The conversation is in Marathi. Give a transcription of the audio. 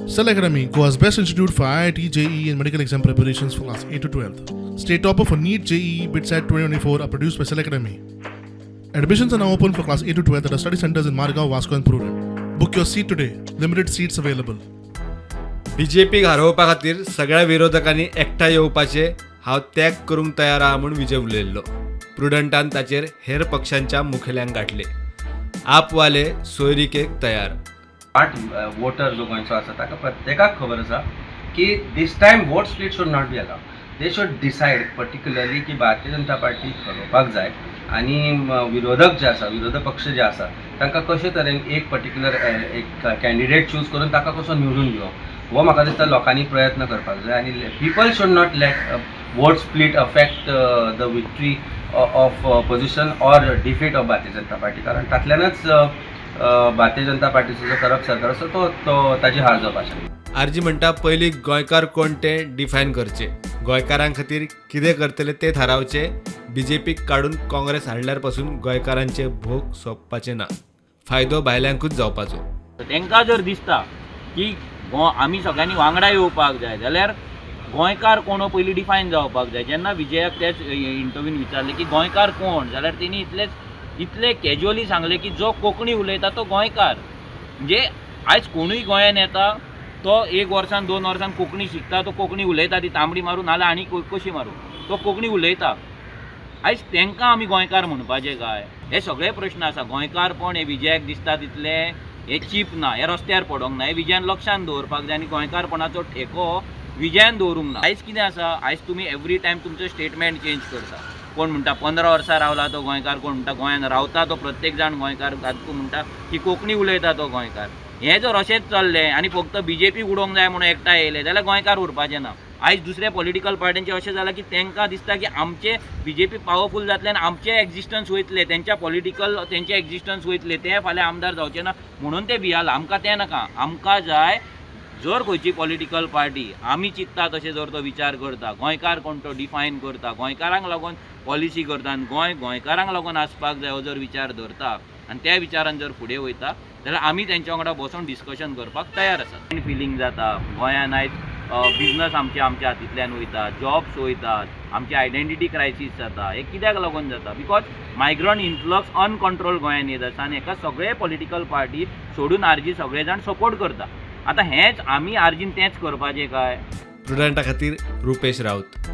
Cell Academy, Goa's best institute for IIT, JEE and medical exam preparations for class 8 to 12th. State topper for NEET, JEE, BITSAT 2024 are produced by Cell Academy. Admissions are now open for class 8 to 12th at our study centers in Margao, Vasco and Prudent. Book your seat today. Limited seats available. BJP हरोवपा खातीर सगळ्या विरोधकांनी एकठांय येवपाचे हांव त्याग करूंक तयार आहा म्हूण विजय उलयल्लो. प्रुडंटान ताचेर हेर पक्षांच्या मुखेल्यांक गाठले. आपवाले सोयरीकेक तयार. 8 वोटर जो गोंयचो आसा ताका प्रत्येकाक खबर आसा की this time vote split should not be allowed. They should decide particularly की भारतीय जनता पार्टी हरोवपाक जाय आनी विरोधक जे आसा विरोधक पक्ष जे आसा तांकां कशे तरेन एक पर्टिक्युलर एक कॅन्डिडेट चूज करून ताका कसो निवडून घेवप हो म्हाका दिसता लोकांनी प्रयत्न करपाक जाय. आनी people should not let vote split affect the victory of opposition or defeat of Bharatiya Janata party. कारण तातल्यानच भारतीय जनता पार्टीचो जो करप सरकार आसा तो ताजी हार जावपाक शकता. आरजी म्हणटा पयलीं गोंयकार कोण ते डिफायन करचे, गोंयकारां खातीर कितें करतले ते थारावचे. बीजेपीक काडून काँग्रेस हाडल्यार पासून गोंयकारांचे भोग सोंपपाचे ना, फायदो भायल्यांकूच जावपाचो. तांकां जर दिसता की आमी सगळ्यांनी वांगडा येवपाक जाय जाल्यार गोंयकार कोण पयलीं डिफायन जावपाक जाय. जेन्ना विजयाक तेच इंटरव्यून विचारले की गोंयकार कोण जाल्यार तेणी इतले कॅज्युअली सांगले की जो कोंकणी उलयता तो गोंयकार. म्हणजे आयज कोणूय गोंयान येता तो 1 वर्सान 2 वर्सान कोंकणी शिकता, तो कोंकणी उलयता, ती तांबडी मारून नाल्यार आनी कशी मारून तो कोंकणी उलयता. आयज तांकां आमी गोंयकार म्हणपाचें काय? हे सगळे प्रश्न आसा. गोंयकारपण हे विजयाक दिसता तितले हे चीप ना, हे रस्त्यार पडोंक ना. हे विजयान लक्षांत दवरपाक जाय आनी गोंयकारपणाचो ठेको विजयान दवरूंक ना. आयज कितें आसा, आयज तुमी एवरी टायम तुमचो स्टेटमेंट चेंज करता. कोण म्हणटा 15 वर्सां रावला तो गोंयकार, कोण म्हणटा गोंयान रावता तो प्रत्येक जाण गोंयकार, कोण म्हणटा की कोंकणी उलयता तो गोंयकार. हें जर अशेंच चल्लें आनी फक्त बीजेपी उडोवंक जाय म्हणून एकठांय येयले जाल्यार गोंयकार उरपाचें ना. आयज दुसऱ्या पॉलिटिकल पार्टींचें अशें जालां की तांकां दिसता की आमचे बीजेपी पावरफूल जातले आनी आमचें एक्झिस्टन्स वयतलें, तेंचें एक्झिस्टन्स वयतलें, ते फाल्यां आमदार जावचे ना म्हणून ते भियाला. आमकां तें नाका. आमकां जाय जर खंयची पॉलिटिकल पार्टी आमी चिंतता तशें जर तो विचार करता, गोंयकार कोण तो डिफायन करता, गोंयकारांक लागून पॉलिसी करता आनी गोंय गोंयकारांक लागून आसपाक जाय हो जर विचार धरता आनी त्या विचारान जर फुडें वयता जाल्यार आमी तेंच्या वांगडा बसून डिस्कशन करपाक तयार आसात. फिलींग जाता गोंयान आयज बिजनस आमच्या हातींतल्यान वयता, जॉब्स वयतात, आमची आयडेंटिटी क्रायसीस जाता. हे कित्याक लागून जाता? बिकॉज मायग्रंट इन्फ्लक्स अनकंट्रोल गोंयान येत आसा आनी हेका सगळे पॉलिटिकल पार्टी सोडून आरजी सगळे जाण सपोर्ट करता. आतां हेंच आमी आरजीन तेंच करपाचें काय? प्रुडंटा खातीर रुपेश राऊत.